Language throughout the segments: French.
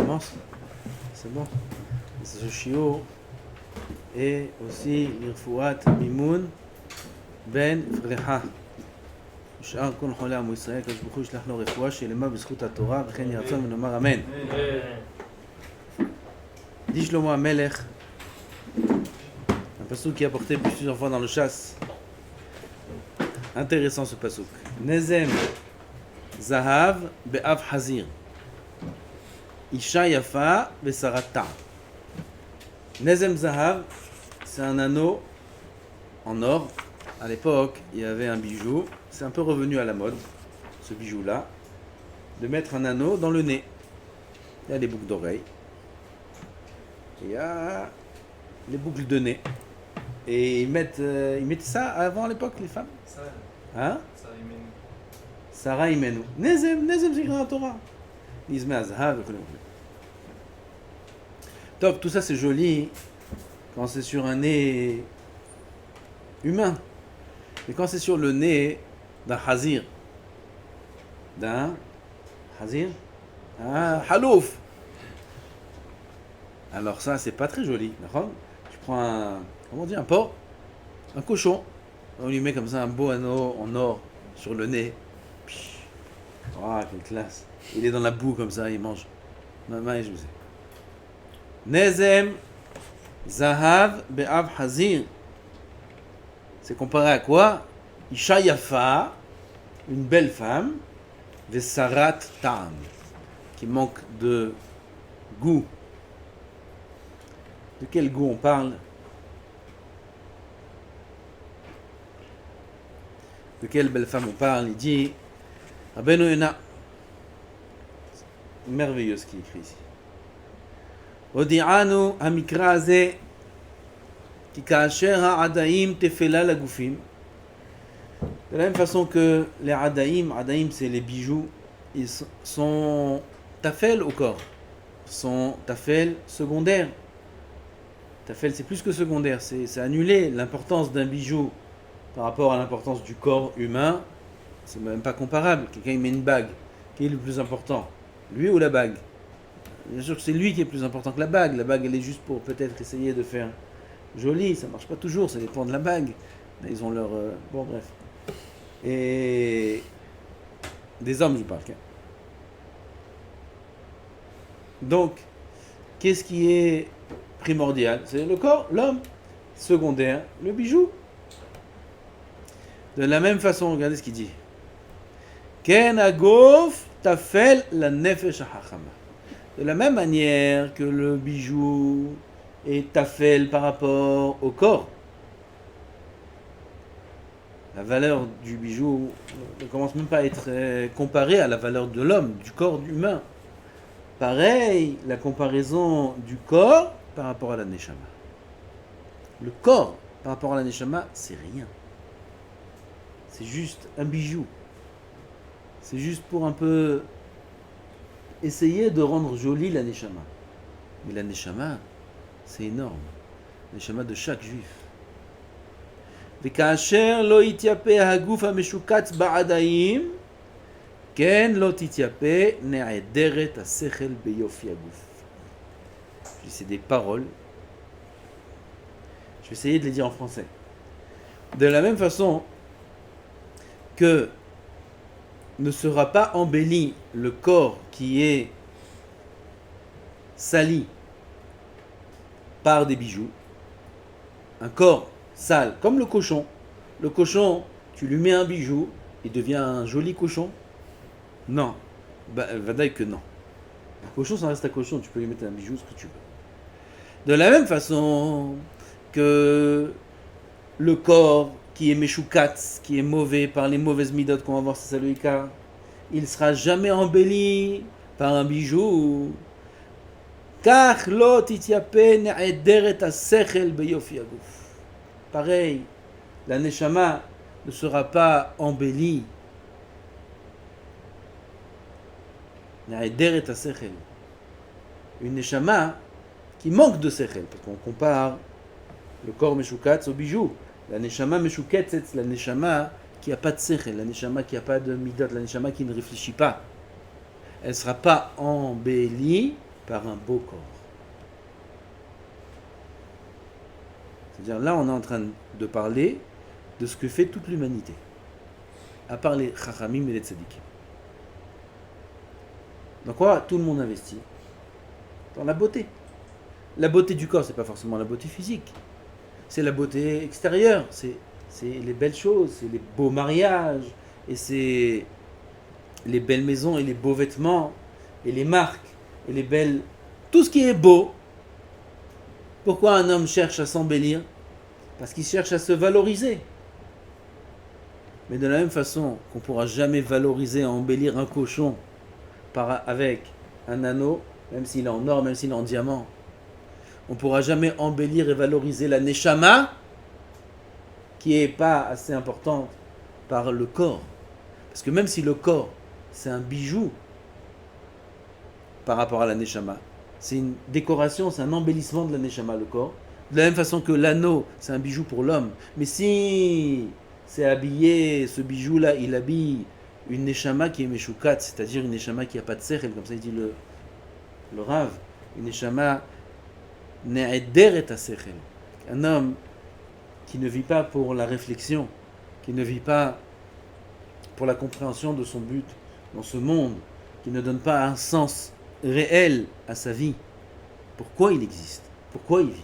commence? C'est bon. Ce shiur et aussi l'irfouat mimoun ben frecha. שאר כל חולי עמו ישראל, הקדוש ברוך הוא ישלח לו רפואה שלמה בזכות התורה, וכן יהי רצון ונאמר אמן. Dit Shlomo HaMelech, un passouk qui est apporté plusieurs fois dans le chasse. Intéressant ce passouk. Nezem zahav be'av hazir. Isha yafa be'sarat ta'am. Nezem zahav, c'est un anneau en or. À l'époque, il y avait un bijou. C'est un peu revenu à la mode, ce bijou-là, de mettre un anneau dans le nez. Il y a des boucles d'oreilles. Il y a les boucles de nez. Et ils mettent ça avant à l'époque, les femmes. Hein? Sarah Imenu. Nezem c'est écrit dans la Torah. Nizme Azhav. Top, tout ça c'est joli quand c'est sur un nez humain. Mais quand c'est sur le nez d'un hazir, un halouf, alors ça c'est pas très joli. Tu prends un porc, un cochon, on lui met comme ça un beau anneau en or sur le nez. Oh, quelle classe. Il est dans la boue comme ça, il mange. Maman, je vous ai. Nezem zahav be'av hazir. C'est comparé à quoi? Isha yafa, une belle femme, vesarat ta'am, qui manque de goût. De quel goût on parle? De quelle belle femme on parle? Il dit Rabbeinu Yona, merveilleux ce qu'il écrit ici. Odi'anu hamikra hazeh ki ka'asher ha'adaim tefela lagufim. De la même façon que les adaim c'est les bijoux, ils sont tafel au corps, sont tafel secondaire. Tafel c'est plus que secondaire, c'est annuler l'importance d'un bijou par rapport à l'importance du corps humain. C'est même pas comparable. Quelqu'un il met une bague, qui est le plus important? Lui ou la bague? Bien sûr que c'est lui qui est plus important que la bague. La bague elle est juste pour peut-être essayer de faire joli, ça marche pas toujours, ça dépend de la bague. Ils ont leur... bon bref. Et des hommes je parle. Donc, qu'est-ce qui est primordial? C'est le corps, l'homme. Secondaire, le bijou. De la même façon, regardez ce qu'il dit. Ken agof tafel la nefesh hachama. De la même manière que le bijou est tafel par rapport au corps. La valeur du bijou ne commence même pas à être comparée à la valeur de l'homme, du corps humain. Pareil, la comparaison du corps par rapport à la neshama. Le corps par rapport à la neshama, c'est rien. C'est juste un bijou. C'est juste pour un peu essayer de rendre jolie la neshama. Mais la neshama, c'est énorme. La neshama de chaque juif. וכאשר לא יתייפה הגוף המשוקץ בעדיים, כן לא תתייפה נעדרת השכל ביופי הגוף. C'est des paroles. Je vais essayer de les dire en français. De la même façon que ne sera pas embelli le corps qui est sali par des bijoux, un corps sale, comme le cochon. Le cochon, tu lui mets un bijou, il devient un joli cochon? Non. Vadaï que non. Un cochon, ça reste un cochon, tu peux lui mettre un bijou, ce que tu veux. De la même façon que le corps qui est meshukatz, qui est mauvais par les mauvaises midot qu'on va voir, c'est ça le ikar, il ne sera jamais embelli par un bijou. Kach lo tityape ne'ederet hasechel beyofi aguf. Pareil, la neshama ne sera pas embellie. Ne'ederet hasechel. Une neshama qui manque de sechel, parce qu'on compare le corps meshukatz au bijou. La neshama meshukatz, c'est la neshama qui n'a pas de sechel, la neshama qui n'a pas de midot, la neshama qui ne réfléchit pas. Elle ne sera pas embellie par un beau corps. C'est-à-dire là, on est en train de parler de ce que fait toute l'humanité, à part les chachamim et les tzadikim. Dans quoi tout le monde investit? Dans la beauté. La beauté du corps, c'est pas forcément la beauté physique. C'est la beauté extérieure, c'est les belles choses, c'est les beaux mariages, et c'est les belles maisons, et les beaux vêtements, et les marques, et les belles... Tout ce qui est beau. Pourquoi un homme cherche à s'embellir? Parce qu'il cherche à se valoriser. Mais de la même façon qu'on ne pourra jamais valoriser, embellir un cochon avec un anneau, même s'il est en or, même s'il est en diamant, on ne pourra jamais embellir et valoriser la neshama, qui n'est pas assez importante par le corps. Parce que même si le corps, c'est un bijou par rapport à la neshama, c'est une décoration, c'est un embellissement de la neshama, le corps. De la même façon que l'anneau, c'est un bijou pour l'homme. Mais si c'est habillé, ce bijou-là, il habille une neshama qui est meshukat, c'est-à-dire une neshama qui n'a pas de sechel, comme ça il dit le Rav, une neshama ne'eder et sechel. Un homme qui ne vit pas pour la réflexion, qui ne vit pas pour la compréhension de son but dans ce monde, qui ne donne pas un sens réel à sa vie. Pourquoi il existe? Pourquoi il vit?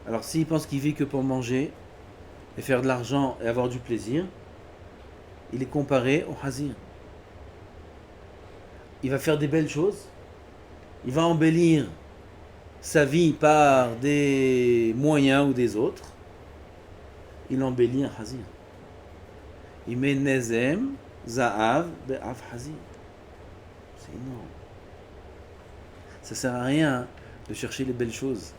Alors s'il pense qu'il vit que pour manger et faire de l'argent et avoir du plaisir, il est comparé au hazir. Il va faire des belles choses, il va embellir sa vie par des moyens ou des autres, il embellit un hazir. Il met nezem, za'av, be'af hazir. C'est énorme. Ça sert à rien de chercher les belles choses.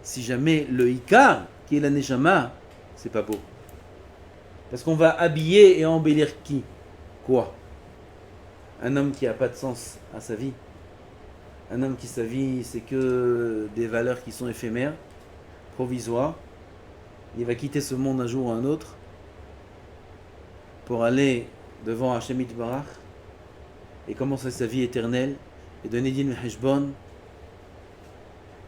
Si jamais le ikar, qui est la neshama, c'est pas beau. Parce qu'on va habiller et embellir qui? Quoi? Un homme qui n'a pas de sens à sa vie. Un homme qui, sa vie, c'est que des valeurs qui sont éphémères, provisoires. Il va quitter ce monde un jour ou un autre pour aller devant Hashem Yitbarach et commencer sa vie éternelle et donner din heshbon.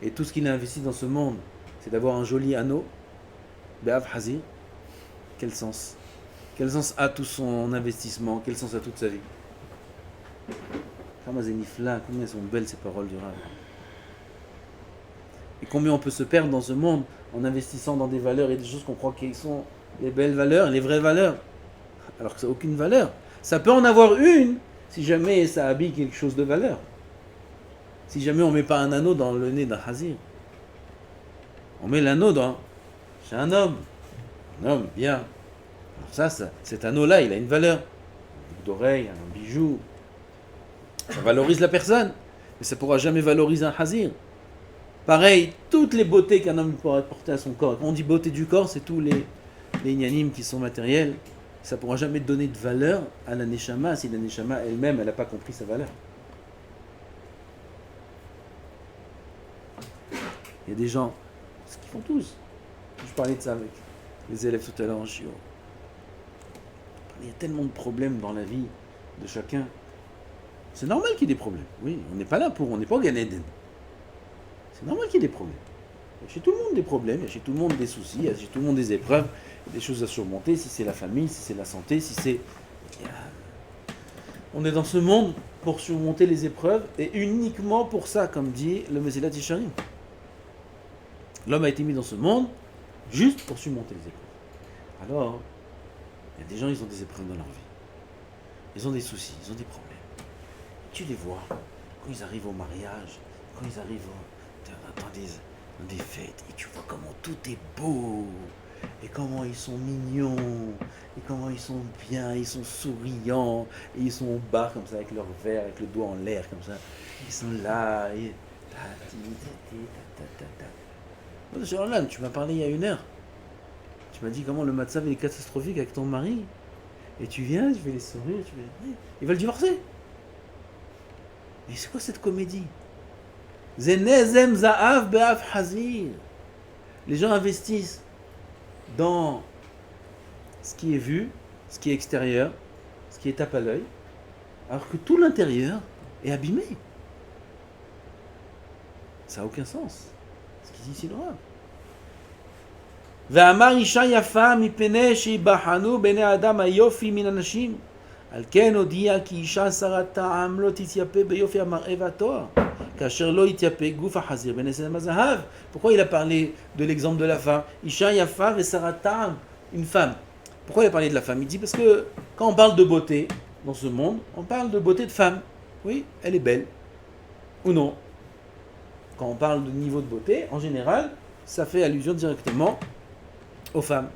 Et tout ce qu'il a investi dans ce monde, c'est d'avoir un joli anneau, Be'av Hazir. Quel sens? Quel sens a tout son investissement? Quel sens a toute sa vie? Combien sont belles ces paroles du Rav. Et combien on peut se perdre dans ce monde en investissant dans des valeurs et des choses qu'on croit qu'elles sont les belles valeurs, les vraies valeurs, alors que ça n'a aucune valeur. Ça peut en avoir une si jamais ça habille quelque chose de valeur. Si jamais on ne met pas un anneau dans le nez d'un hazir. On met l'anneau chez un homme. Un homme, bien. Alors cet anneau-là, il a une valeur. Un boucle d'oreille, un bijou. Ça valorise la personne. Mais ça ne pourra jamais valoriser un hazir. Pareil, toutes les beautés qu'un homme pourra porter à son corps. Quand on dit beauté du corps, c'est tous les inanimes qui sont matériels. Ça ne pourra jamais donner de valeur à la neshama si la neshama elle-même, elle n'a pas compris sa valeur. Il y a des gens, ce qu'ils font tous. Je parlais de ça avec les élèves tout à l'heure en chio. Il y a tellement de problèmes dans la vie de chacun. C'est normal qu'il y ait des problèmes. Oui, on n'est pas là on n'est pas au Gan Eden. C'est normal qu'il y ait des problèmes. Il y a chez tout le monde des problèmes, il y a chez tout le monde des soucis, il y a chez tout le monde des épreuves, des choses à surmonter, si c'est la famille, si c'est la santé, si c'est... On est dans ce monde pour surmonter les épreuves, et uniquement pour ça, comme dit le Mesilat Yesharim. L'homme a été mis dans ce monde juste pour surmonter les épreuves. Alors, il y a des gens, ils ont des épreuves dans leur vie. Ils ont des soucis, ils ont des problèmes. Tu les vois, quand ils arrivent au mariage, quand ils arrivent dans des fêtes, et tu vois comment tout est beau, et comment ils sont mignons, et comment ils sont bien, ils sont souriants, et ils sont au bar comme ça, avec leur verre, avec le doigt en l'air, comme ça. Ils sont là, et... Tu m'as parlé il y a 1 heure. Tu m'as dit comment le matzav est catastrophique avec ton mari. Et tu viens, je vais les sourire, ils veulent divorcer. Mais c'est quoi cette comédie? Zenezem za'av be'af hazir. Les gens investissent dans ce qui est vu, ce qui est extérieur, ce qui est tape à l'œil. alors que tout l'intérieur est abîmé. Ça n'a aucun sens. Ce qu'il dit ici le Rav. ואמר אישה יפה מפני שיבחנו בני אדם היופי מן הנשים. על כן הודיע כי אישה שרת טעם לא תתייפה ביופי המראה והתואר, כאשר לא יתייפה גוף החזיר בנסם הזהב. Pourquoi il a parlé de l'exemple de la femme? אישה יפה ושרת טעם, une femme. Pourquoi il a parlé de la femme? Il dit parce que quand on parle de beauté dans ce monde, on parle de beauté de femme. Oui, elle est belle. Ou non. Quand on parle de niveau de beauté, en général, ça fait allusion directement aux femmes.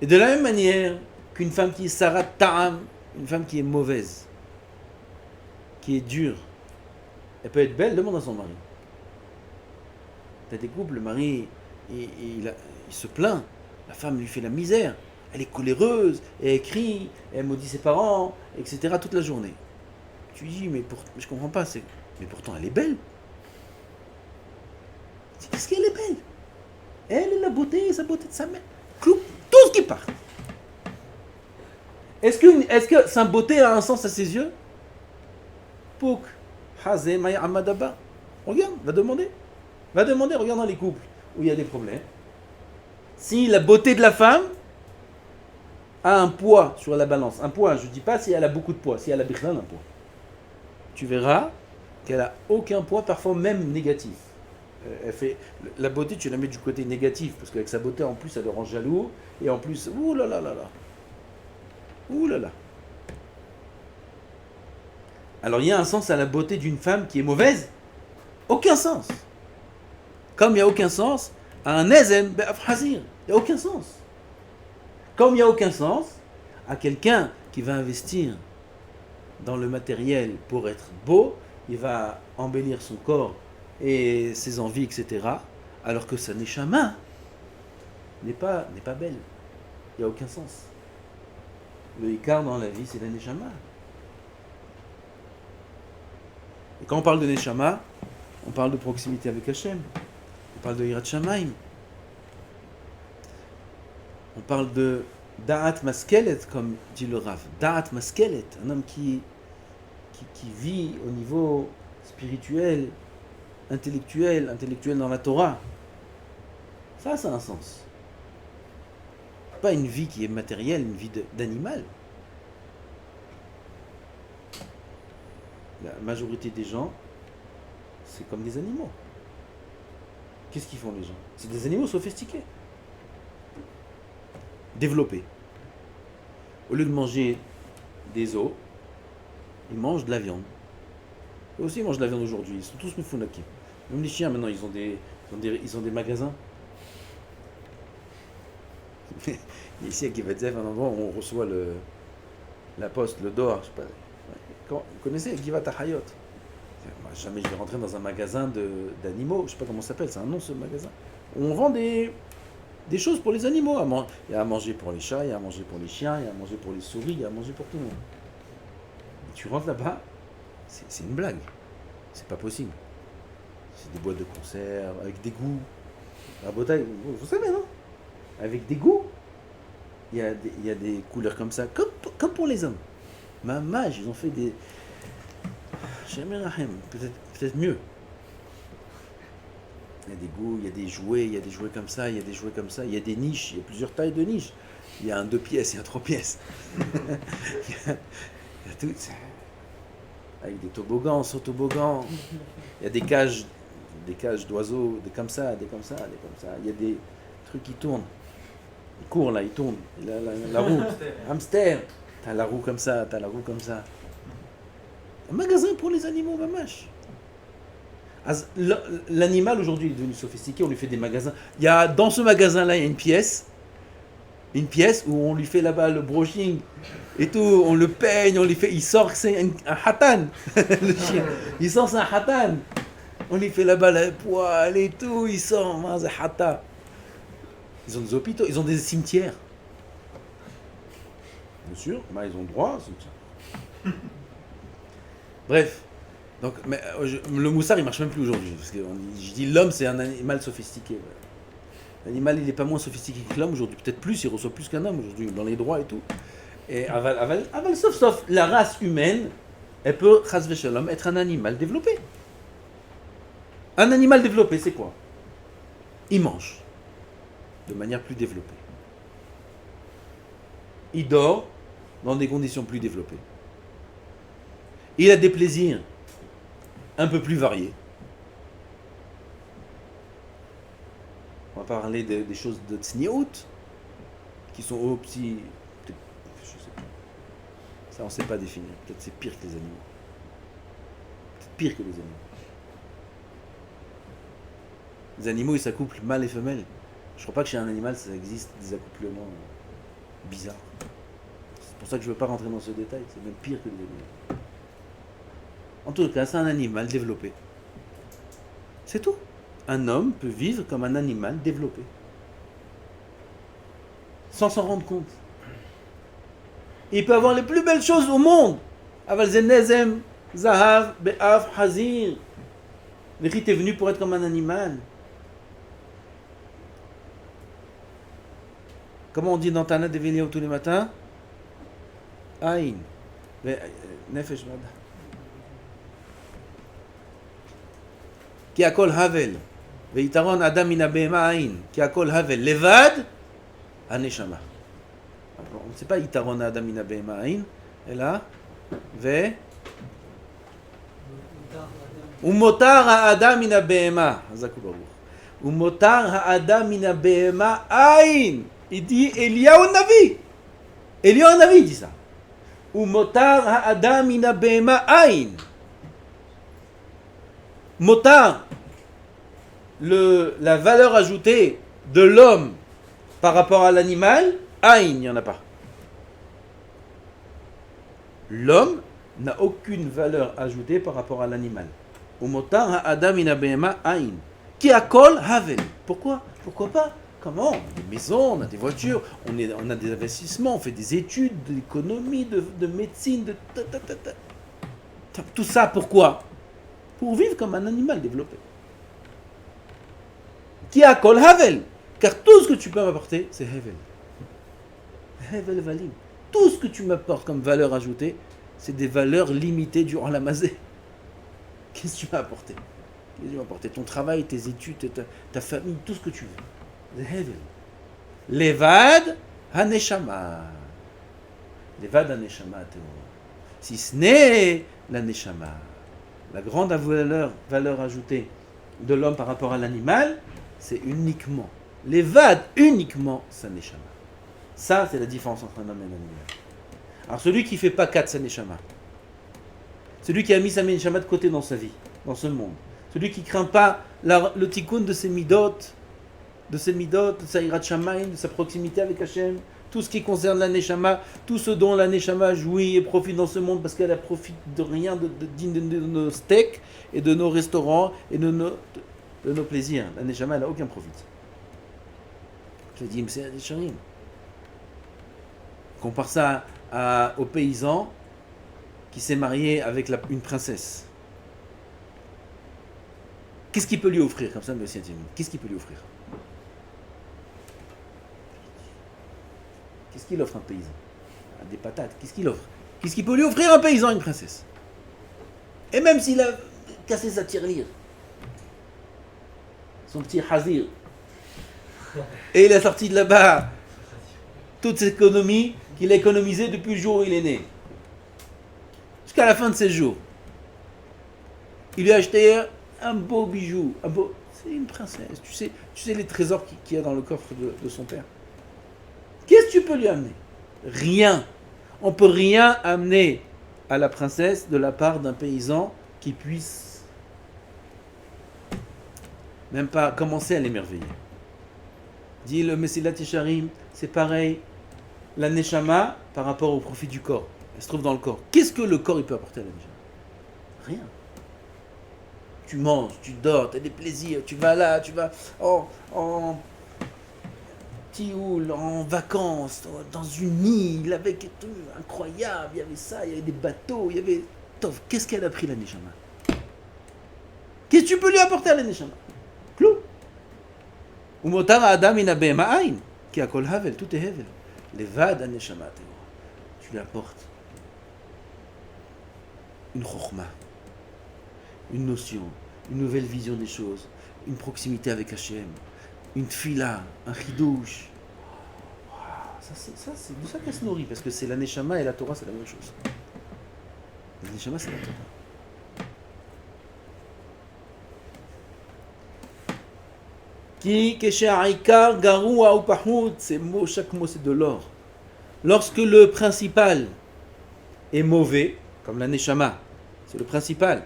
Et de la même manière qu'une femme qui est sarat ta'am, une femme qui est mauvaise, qui est dure, elle peut être belle, demande à son mari. T'as des couples, le mari, il se plaint, la femme lui fait la misère, elle est coléreuse, elle crie, elle maudit ses parents, etc. toute la journée. Tu lui dis, mais je comprends pas, mais pourtant elle est belle. Qu'est-ce qu'elle est belle? Elle est la beauté, sa beauté de sa mère. Tout ce qui part. Est-ce que sa beauté a un sens à ses yeux? Pouk, Hazé, Maya Amadaba. Regarde, va demander, regarde dans les couples où il y a des problèmes. Si la beauté de la femme a un poids sur la balance, un poids, je ne dis pas si elle a beaucoup de poids, si elle a bien un poids, tu verras qu'elle n'a aucun poids, parfois même négatif. La beauté, tu la mets du côté négatif, parce qu'avec sa beauté, en plus, elle le rend jaloux, et en plus, ouh là là là là. Ouh là là. Alors, il y a un sens à la beauté d'une femme qui est mauvaise? Aucun sens. Comme il n'y a aucun sens à un ezem be'afhazir. Il n'y a aucun sens. Comme il n'y a aucun sens à quelqu'un qui va investir dans le matériel pour être beau, il va embellir son corps et ses envies, etc. Alors que sa neshama n'est pas belle. Il n'y a aucun sens. Le ikar dans la vie, c'est la neshama. Et quand on parle de neshama, on parle de proximité avec Hachem. On parle de Yirat Shamayim. On parle de Da'at Maskelet, comme dit le Rav. Da'at Maskelet, un homme qui vit au niveau spirituel, intellectuel dans la Torah. Ça a un sens. Pas une vie qui est matérielle, une vie d'animal. La majorité des gens, c'est comme des animaux. Qu'est-ce qu'ils font les gens? C'est des animaux sophistiqués, développés. Au lieu de manger des os, ils mangent de la viande. Eux aussi ils mangent de la viande aujourd'hui, ils sont tous mifounakim. Même les chiens maintenant, ils ont des magasins. Ici à Givatzev, un endroit où on reçoit la poste, le dehors, je sais pas. Vous connaissez Givat Hayot? Jamais je vais rentrer dans un magasin d'animaux, je sais pas comment ça s'appelle, c'est un nom ce magasin. On vend des choses pour les animaux. Il y a à manger pour les chats, il y a à manger pour les chiens, il y a à manger pour les souris, il y a à manger pour tout le monde. Et tu rentres là-bas, c'est une blague. C'est pas possible. C'est des boîtes de conserve, avec des goûts. La bouteille, vous savez, non? Avec des goûts. Il y a des couleurs comme ça, comme pour les hommes. Mamage, ils ont fait des... Peut-être mieux. Il y a des goûts, il y a des jouets comme ça, il y a des jouets comme ça, il y a des niches, il y a plusieurs tailles de niches. Il y a un 2 pièces, il y a 3 pièces. il y a tout. Avec des toboggans, sans toboggans. Il y a des cages d'oiseaux, des comme ça. Il y a des trucs qui tournent. Ils courent là, ils tournent. La roue. Hamster. T'as la roue comme ça. Un magasin pour les animaux, mamache. L'animal aujourd'hui est devenu sophistiqué, on lui fait des magasins. Dans ce magasin-là, il y a une pièce où on lui fait là-bas le brushing et tout, on le peigne, il sort que c'est un hatan, le chien. Il sort c'est un hatan. On lui fait là-bas le poil et tout, il sort, c'est hata. Ils ont des hôpitaux, ils ont des cimetières. Bien sûr, ils ont le droit, cimetière. Bref. Donc, le moussard, il marche même plus aujourd'hui. Parce que je dis l'homme, c'est un animal sophistiqué. L'animal, il n'est pas moins sophistiqué que l'homme aujourd'hui. Peut-être plus, il reçoit plus qu'un homme aujourd'hui, dans les droits et tout. Et sauf, la race humaine, elle peut, chas v'shalom, être un animal développé. Un animal développé, c'est quoi? Il mange de manière plus développée. Il dort dans des conditions plus développées. Il a des plaisirs un peu plus variés. On va parler des choses de tsniout, qui sont aussi... Je sais pas. Ça, on ne sait pas définir. Peut-être c'est pire que les animaux. Peut-être pire que les animaux. Les animaux, ils s'accouplent mâles et femelles. Je crois pas que chez un animal, ça existe des accouplements bizarres. C'est pour ça que je ne veux pas rentrer dans ce détail. C'est même pire que les animaux. En tout cas, c'est un animal développé. C'est tout. Un homme peut vivre comme un animal développé. Sans s'en rendre compte. Il peut avoir les plus belles choses au monde. Aval zenezem, zahav, be'af, hazir. L'Érit est venu pour être comme un animal. Comment on dit dans Tana Develiaou tous les matins? Aïn. Nefesh Mada. Ki akol havel. Veitaron adam min abema aïn. Ki akol havel. Levad, aneshama. On ne sait pas Itaron adam min abema aïn. Et là, ve. Umotar ha'adam min abema. Hazaku baruch. Umotar ha'adam min abema aïn. Il dit Eliyahu Navi. Eliyahu Navi dit ça. Umotar ha'adam min abema aïn. Motar, la valeur ajoutée de l'homme par rapport à l'animal, aïn, il n'y en a pas. L'homme n'a aucune valeur ajoutée par rapport à l'animal. Umotar ha'adam min abema aïn. Ki akol havel. Pourquoi? Pourquoi pas? Comment? On a des maisons, on a des voitures, on a des investissements, on fait des études d'économie, de médecine, de... Tout ça, pourquoi? Pour vivre comme un animal développé. Qui a kol havel. Car tout ce que tu peux m'apporter, c'est hevel. Hevel valim. Tout ce que tu m'apportes comme valeur ajoutée, c'est des valeurs limitées du Olamazé. Qu'est-ce que tu m'as apporté? Qu'est-ce que tu m'as apporté? Ton travail, tes études, ta famille, tout ce que tu veux. Hevel. Levad haneshama. Levad haneshama théo. Si ce n'est la neshama. La grande valeur ajoutée de l'homme par rapport à l'animal, c'est uniquement, levad, uniquement sa neshama. Ça, c'est la différence entre un homme et un animal. Alors celui qui ne fait pas 4 sa neshama, celui qui a mis sa neshama de côté dans sa vie, dans ce monde, celui qui ne craint pas le tikkun de ses midot, de sa hirat shamayim, de sa proximité avec Hachem, tout ce qui concerne la neshama, tout ce dont la neshama jouit et profite dans ce monde parce qu'elle ne profite de rien de nos steaks et de nos restaurants et de nos plaisirs. La neshama, elle n'a aucun profit. Je dis, mais c'est des charim. Compare ça au paysan qui s'est marié avec une princesse. Qu'est-ce qu'il peut lui offrir comme ça, monsieur Timmy? Qu'est-ce qu'il peut lui offrir? Qu'est-ce qu'il offre un paysan? Des patates. Qu'est-ce qu'il offre? Qu'est-ce qu'il peut lui offrir un paysan, une princesse? Et même s'il a cassé sa tirelire, son petit hazir, et il a sorti de là-bas toute cette économie qu'il a économisée depuis le jour où il est né, jusqu'à la fin de ses jours, il lui a acheté un beau bijou, c'est une princesse. Tu sais les trésors qu'il y a dans le coffre de son père. Qu'est-ce que tu peux lui amener? Rien. On ne peut rien amener à la princesse de la part d'un paysan qui puisse même pas commencer à l'émerveiller. Dit le Messilat Yesharim, c'est pareil. La neshama par rapport au profit du corps. Elle se trouve dans le corps. Qu'est-ce que le corps il peut apporter à la neshama? Rien. Tu manges, tu dors, tu as des plaisirs, tu vas là, tu vas en Tioul, en vacances, dans une île, avec tout, incroyable, il y avait ça, il y avait des bateaux, il y avait... Tov, qu'est-ce qu'elle a pris la neshama? Qu'est-ce que tu peux lui apporter à la neshama? Clou. Umotar adam in abema ain, qui a kol havel, tout est hevel. Levad neshama. lui apporte une chokhmah, une notion, une nouvelle vision des choses, une proximité avec Hachem, une tfila, un chidouche. C'est de ça qu'elle se nourrit, parce que c'est la neshama et la Torah, c'est la même chose. La neshama, c'est la Torah. Qui keshe'aikar garua ou pahut, c'est mot, chaque mot c'est de l'or. Lorsque le principal est mauvais, comme la neshama, c'est le principal,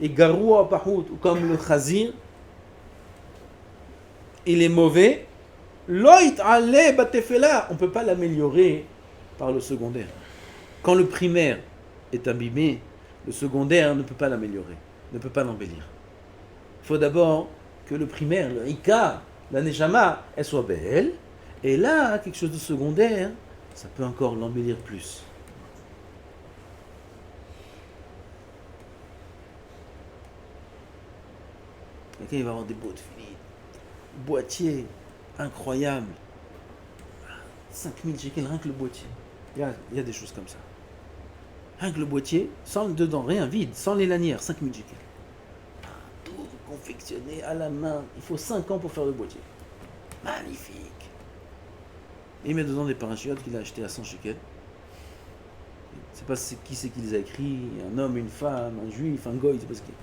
et garua ou pahut, ou comme le chazir, il est mauvais, loït ale batefela, on ne peut pas l'améliorer par le secondaire. Quand le primaire est abîmé, le secondaire ne peut pas l'améliorer, ne peut pas l'embellir. Il faut d'abord que le primaire, le Ika, la Neshama, elle soit belle, et là, quelque chose de secondaire, ça peut encore l'embellir plus. Quelqu'un il va avoir des beaux filles, boîtier incroyable, 5000 shekels, rien que le boîtier. Il y a des choses comme ça. Rien que le boîtier, sans dedans, rien, vide, sans les lanières, 5000 shekels. Tout confectionné à la main. Il faut 5 ans pour faire le boîtier. Magnifique. Et il met dedans des parachutes qu'il a achetés à 100 shekels. Je ne sais pas qui c'est qui les a écrits, un homme, une femme, un juif, un goy, je sais pas ce qu'il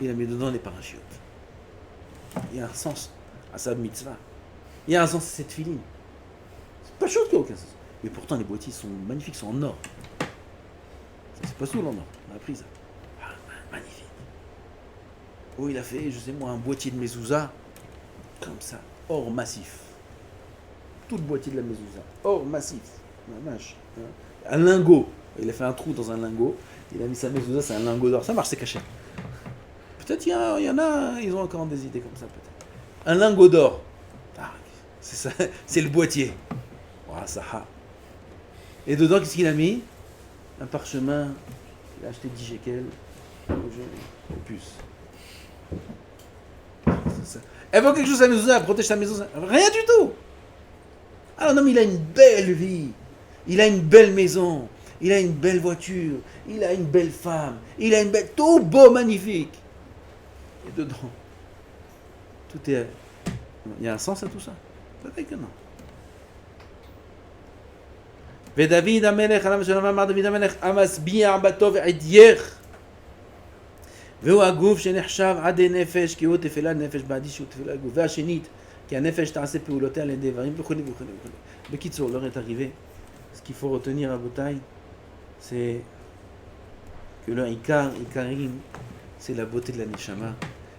y a. Il a mis dedans des parachutes. Il y a un sens à sa mitzvah. Il y a un sens à cette filine. C'est pas chose qui n'a aucun sens. Mais pourtant les boîtiers sont magnifiques, sont en or. C'est pas sous en or, on a appris ça. Ah, magnifique. Oh, il a fait, je sais moi, un boîtier de mezouza, comme ça, or massif. Tout le boîtier de la mezouza, or massif. La vache. Un lingot. Il a fait un trou dans un lingot. Il a mis sa mezouza, c'est un lingot d'or. Ça marche, c'est caché. Peut-être il y en a, ils ont encore des idées comme ça, peut-être. Un lingot d'or. Ah, c'est ça, c'est le boîtier. Voilà, ça. Et dedans, qu'est-ce qu'il a mis? Un parchemin. Il a acheté 10 shekels. Au puce. Elle veut quelque chose à la maison, elle protège sa maison. Rien du tout. Alors non, mais il a une belle vie. Il a une belle maison. Il a une belle voiture. Il a une belle femme. Il a une belle... Tout beau, magnifique. Et dedans, tout est... Il y a un sens à tout ça? Peut-être que non. ודוד המלך, עליו השלום, אמר דוד המלך, המשביע בטוב עדיך. והוא הגוף שנחשב עדי נפש, כי הוא תפלה נפש בעדי שהוא תפלה הגוף. והשנית, כי הנפש תעשה פעולותיה על ידי דברים וכו' וכו' וכו'. בקיצור, l'heure est arrivée. Ce qu'il faut retenir à Botaï, c'est que le Ikarim, c'est la beauté de la Neshama.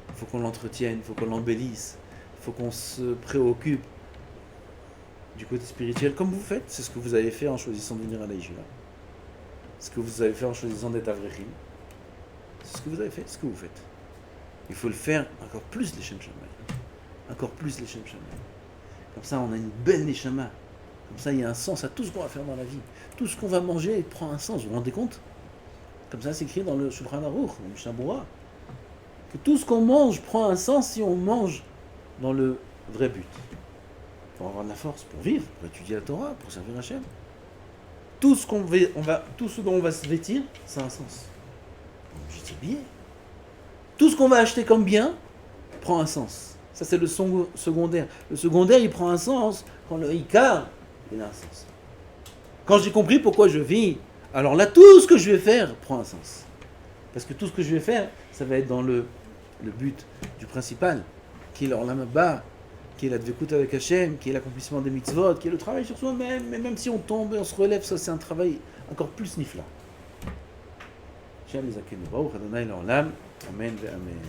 Il faut qu'on l'entretienne, il faut qu'on l'embellisse, il faut qu'on se préoccupe du côté spirituel, comme vous faites. C'est ce que vous avez fait en choisissant de venir à la Yeshiva. Ce que vous avez fait en choisissant d'être Avrechim. C'est ce que vous avez fait, ce que vous faites. Il faut le faire encore plus les Shem Shammai. Encore plus les Shem Shammai. Comme ça, on a une belle Neshama. Comme ça, il y a un sens à tout ce qu'on va faire dans la vie. Tout ce qu'on va manger prend un sens. Vous vous rendez compte? Comme ça, c'est écrit dans le Shulchan Aruch, dans le Mishnah Berurah, que tout ce qu'on mange prend un sens si on mange dans le vrai but. Pour avoir de la force, pour vivre, pour étudier la Torah, pour servir Hachem. Tout ce dont on va se vêtir, ça a un sens. Je dis bien. Tout ce qu'on va acheter comme bien prend un sens. Ça, c'est le secondaire. Le secondaire, il prend un sens quand le Ikar, il a un sens. Quand j'ai compris pourquoi je vis, alors là, tout ce que je vais faire prend un sens. Parce que tout ce que je vais faire, ça va être dans le but du principal, qui est l'Olam Haba, qui est la Dvekut avec Hachem, qui est l'accomplissement des mitzvot, qui est le travail sur soi-même. Mais même si on tombe et on se relève, ça c'est un travail encore plus nifla. Shem Zaken Baruch Adonai l'Olam. Amen ve Amen.